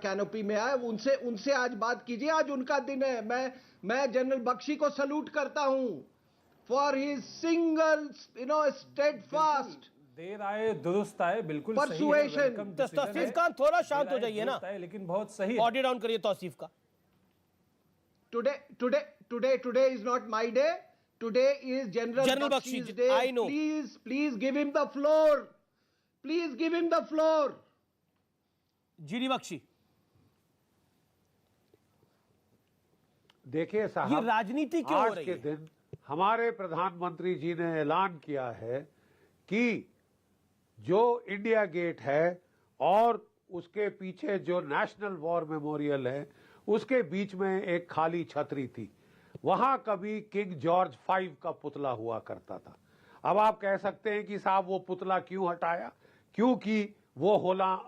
Canopy में आए, उनसे आज बात कीजिए। आज उनका दिन है। मैं जनरल बख्शी को सल्यूट करता हूं फॉर हिज सिंगल स्टेडफास्ट, देर आए दुरुस्त आए, बिल्कुल परसुएशन। तौसीफ खान थोड़ा शांत हो जाइए ना, लेकिन बहुत सही ऑडियो डाउन करिए तौसीफ का। Today is not my day. Today is General Bakshi's day. I know. Please give him the floor. Please give him the floor. GD Bakshi, देखिए साहब, ये राजनीति क्यों हो आज रही के है? दिन हमारे प्रधानमंत्री जी ने ऐलान किया है कि जो इंडिया गेट है और उसके पीछे जो नेशनल वॉर मेमोरियल है, उसके बीच में एक खाली छतरी थी। वहां कभी किंग जॉर्ज 5 का पुतला हुआ करता था। अब आप कह सकते हैं कि साहब वो पुतला क्यों हटाया? क्योंकि वो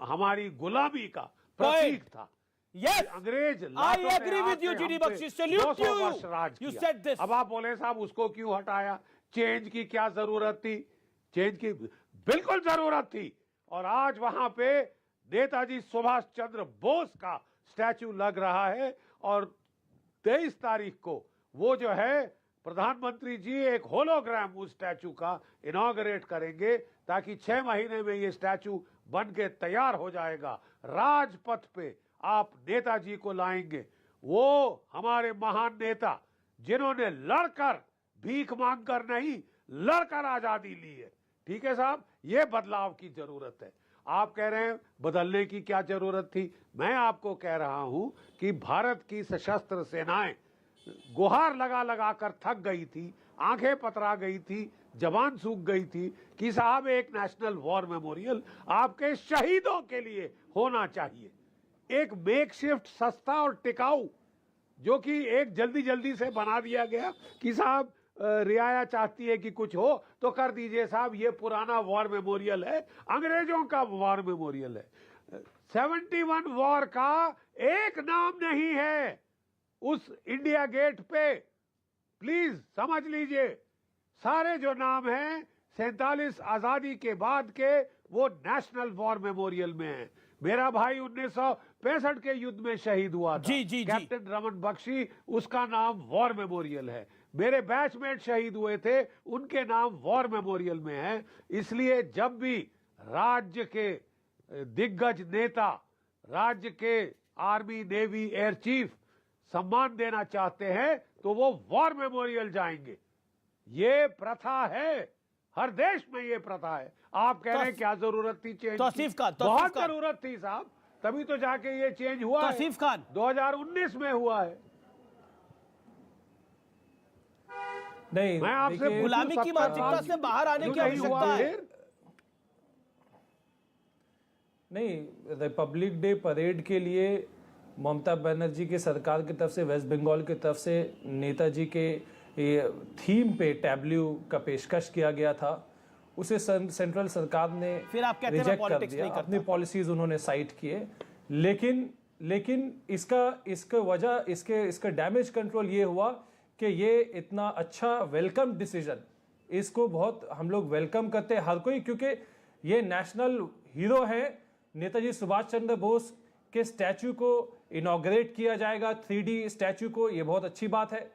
हमारी गुलामी का प्रतीक था। Yes, अंग्रेज I agree with you, GD Bakshi. Salute to you. You said this. अब आप बोले साहब उसको क्यों हटाया? चेंज की क्या जरूरत थी? चेंज की बिल्कुल जरूरत थी। और आज वहां पे नेताजी सुभाष चंद्र बोस का स्टैचू लग रहा है और 23 तारीख को वो जो है प्रधानमंत्री जी एक होलोग्राम उस स्टैचू का इनॉग्रेट करेंगे, ताकि 6 महीने में ये स्टैचू बन के तैयार हो जाएगा। राजपथ पे आप नेताजी को लाएंगे, वो हमारे महान नेता जिन्होंने लड़कर, भीख मांगकर नहीं, लड़कर आजादी ली है। ठीक है साहब, ये बदलाव की जरूरत है। आप कह रहे हैं बदलने की क्या जरूरत थी? मैं आपको कह रहा हूं कि भारत की सशस्त्र सेनाएं गुहार लगा लगा कर थक गई थी, आंखें पतरा गई थी, जबान सूख गई थी कि साहब एक नेशनल वॉर मेमोरियल आपके शहीदों के लिए होना चाहिए। एक मेकशिफ्ट सस्ता और टिकाऊ, जो कि एक जल्दी जल्दी से बना दिया गया कि साहब रियाया चाहती है कि कुछ हो तो कर दीजिए साहब, ये पुराना वॉर मेमोरियल है, अंग्रेजों का वॉर मेमोरियल है। 71 वॉर का एक नाम नहीं है उस इंडिया गेट पे। प्लीज समझ लीजिए, सारे जो नाम हैं 47 आजादी के बाद के वो नेशनल वॉर मेमोरियल में है। मेरा भाई 1965 के युद्ध में शहीद हुआ था, कैप्टन रमन बख्शी, उसका नाम वॉर मेमोरियल है। मेरे बैचमेट शहीद हुए थे, उनके नाम वॉर मेमोरियल में है। इसलिए जब भी राज्य के दिग्गज नेता, राज्य के आर्मी, नेवी, एयर चीफ सम्मान देना चाहते हैं तो वो वॉर मेमोरियल जाएंगे। ये प्रथा है, हर देश में ये प्रथा है। आप कह रहे हैं क्या जरूरत थी चेंज की? बहुत जरूरत थी साहब, तभी तो जाके ये चेंज हुआ है। 2019 में हुआ है। नहीं, मैं आपसे गुलामी की मानसिकता से बाहर आने की आवश्यकता है। नहीं, रिपब्लिक डे परेड के लिए ममता बनर्जी की सरकार की तरफ से, वेस्ट बंगाल की तरफ से नेताजी के थीम पे टैब्लू का पेशकश किया गया था। उसे सेंट्रल सरकार ने फिर आप कहते हैं रिजेक्ट कर दिया, अपनी पॉलिसीज उन्होंने साइट किए। लेकिन इसका डैमेज कंट्रोल ये हुआ कि ये इतना अच्छा वेलकम डिसीजन, इसको बहुत हम लोग वेलकम करते हैं हर कोई, क्योंकि ये नेशनल हीरो है। नेताजी सुभाष चंद्र बोस के स्टैचू को इनॉग्रेट किया जाएगा, 3D स्टैचू को, ये बहुत अच्छी बात है।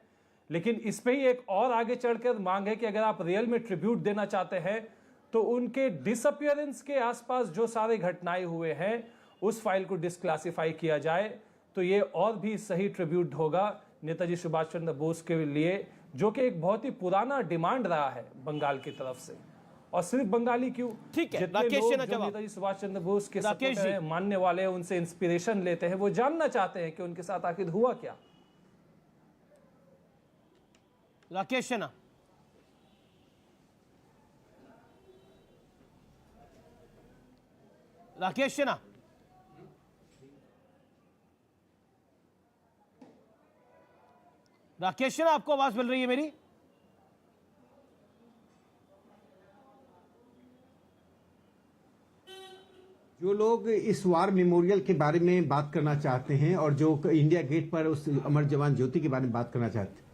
लेकिन इस पे ही एक और आगे चढ़कर मांग है कि अगर आप रियल में ट्रिब्यूट देना चाहते हैं तो उनके डिसअपियरेंस के आसपास जो सारे घटनाएं हुए हैं उस फाइल को डिसक्लासिफाई किया जाए, तो ये और भी सही ट्रिब्यूट होगा नेताजी सुभाष चंद्र बोस के लिए, जो कि एक बहुत ही पुराना डिमांड रहा है बंगाल की तरफ से। और सिर्फ बंगाली क्यों, ठीक है, जितने लोग जो नेताजी सुभाष चंद्र बोस के सपोर्टर हैं, मानने वाले हैं, उनसे इंस्पिरेशन लेते हैं, वो जानना चाहते हैं कि उनके साथ आखिर हुआ क्या। राकेश सिन्हा, राकेश सिन्हा, राकेश सिन्हा, आपको आवाज मिल रही है मेरी? जो लोग इस वार मेमोरियल के बारे में बात करना चाहते हैं और जो इंडिया गेट पर उस अमर जवान ज्योति के बारे में बात करना चाहते हैं,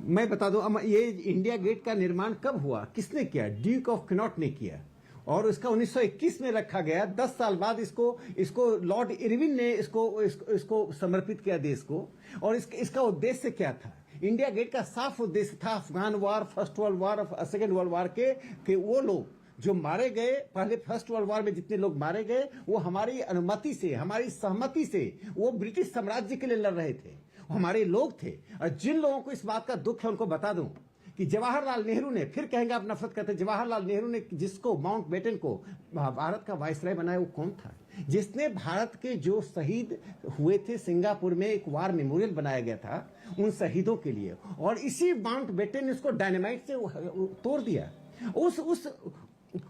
मैं बता दूं, ये इंडिया गेट का निर्माण कब हुआ, किसने किया? ड्यूक ऑफ कैनॉट ने किया। और इसका 1921 में रखा गया। 10 साल बाद इसको लॉर्ड इरविन ने इसको समर्पित किया देश को। और इसका उद्देश्य क्या था? इंडिया गेट का साफ उद्देश्य था Afghan war, first world war, second world war के वो लोग जो मारे गए, पहले फर्स्ट वर्ल्ड वार में जितने लोग मारे गए, वो हमारी अनुमति से, हमारी सहमति से वो ब्रिटिश साम्राज्य के लिए लड़ रहे थे, हमारे लोग थे। और जिन लोगों को इस बात का दुख है उनको बता दूं कि जवाहरलाल नेहरू ने, फिर कहेंगे आप नफरत करते, जवाहरलाल नेहरू ने जिसको माउंटबेटन को भारत का वायसराय बनाया, वो कौन था? जिसने भारत के जो शहीद हुए थे, सिंगापुर में एक वार मेमोरियल बनाया गया था उन शहीदों के लिए, और इसी माउंटबेटन ने उसको डायनामाइट से तोड़ दिया,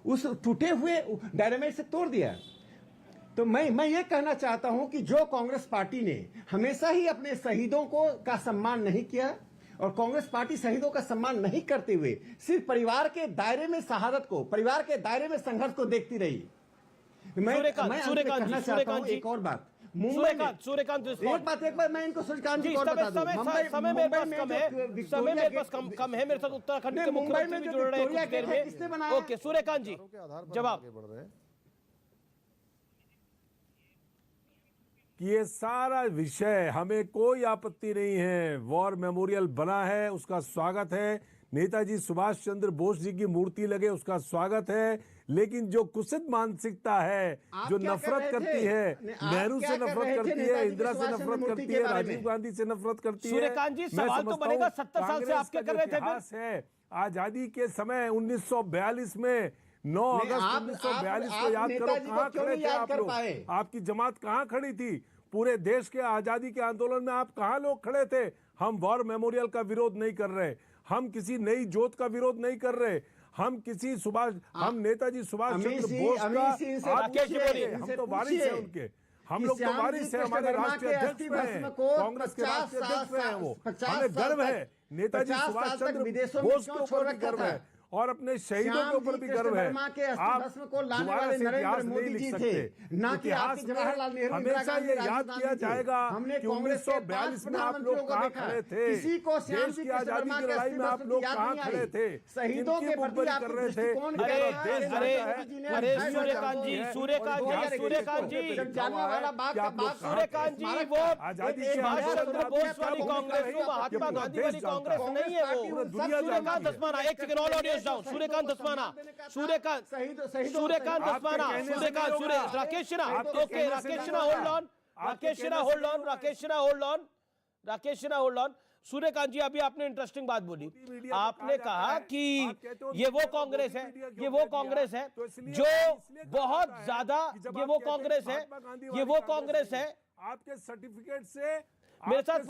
उस टूटे हुए डायनामाइट से तोड़ दिया। तो मैं ये कहना चाहता हूं कि जो कांग्रेस पार्टी ने हमेशा ही अपने शहीदों का सम्मान नहीं किया, और कांग्रेस पार्टी शहीदों का सम्मान नहीं करते हुए सिर्फ परिवार के दायरे में शहादत को, परिवार के दायरे में संघर्ष को देखती रही। मैं कहना चाहता हूं एक और बात, सूर्यकांत एक बार मैं इनको सूर्यकांत जी को बता दूं। समय मेरे पास कम है, मेरे साथ उत्तराखंड के मुख्यमंत्री भी जुड़ रहे हैं कुछ देर में। किसने बनाया? ओके सूर्यकांत जी जवाब। ये सारा विषय हमें कोई आपत्ति नहीं है, वॉर मेमोरियल बना है उसका स्वागत है, नेताजी सुभाष चंद्र बोस जी की मूर्ति लगे उसका स्वागत है, लेकिन जो कुत्सित मानसिकता है, जो नफरत करती है, नेहरू से नफरत करती है, इंदिरा से नफरत करती है, राजीव गांधी से नफरत करती है, सूर्यकांत जी सवाल तो बनेगा 70 साल से आपके कर रहे थे है। आजादी के समय 1942 में 9 अगस्त 1942 को याद करो, कहाँ खड़े थे आप लोग? आपकी जमात कहाँ खड़ी थी? पूरे देश के आजादी के आंदोलन में आप कहाँ लोग खड़े थे? हम वॉर मेमोरियल का विरोध नहीं कर रहे, हम किसी नई जोत का विरोध नहीं कर रहे, हम नेताजी सुभाष चंद्र बोस का, हम तो वारिस है उनके, हम लोग तो वारिस है, हमारे राष्ट्रीय अध्यक्ष हैं, कांग्रेस के राष्ट्रीय अध्यक्ष हैं वो। हमें गर्व है, नेताजी सुभाष चंद्र बोस के ऊपर भी गर्व है और अपने शहीदों के ऊपर भी गर्व है। आप दोबारा से इतिहास नहीं लिख सकते। इतिहास में हमेशा ये याद किया जाएगा कि 1942 में आप लोग कहाँ खड़े थे, देश की आजादी की लड़ाई में आप लोग कहाँ खड़े थे, शहीदों के प्रति कर रहे थे। अरे सूर्यकांत जी वो सुभाष चंद्र बोस वाली कांग्रेस, महात्मा गांधी वाली कांग्रेस नहीं है वो। सूर्यकांत धस्माना, एक second, all audience down. Suryakant Dhasmana, Rakesh Sinha, okay Rakesh Sinha hold on. Suryakant ji अभी आपने इंटरेस्टिंग बात बोली, आपने कहा कि ये वो कांग्रेस है जो बहुत ज्यादा, ये वो कांग्रेस है आपके सर्टिफिकेट से मेरे साथ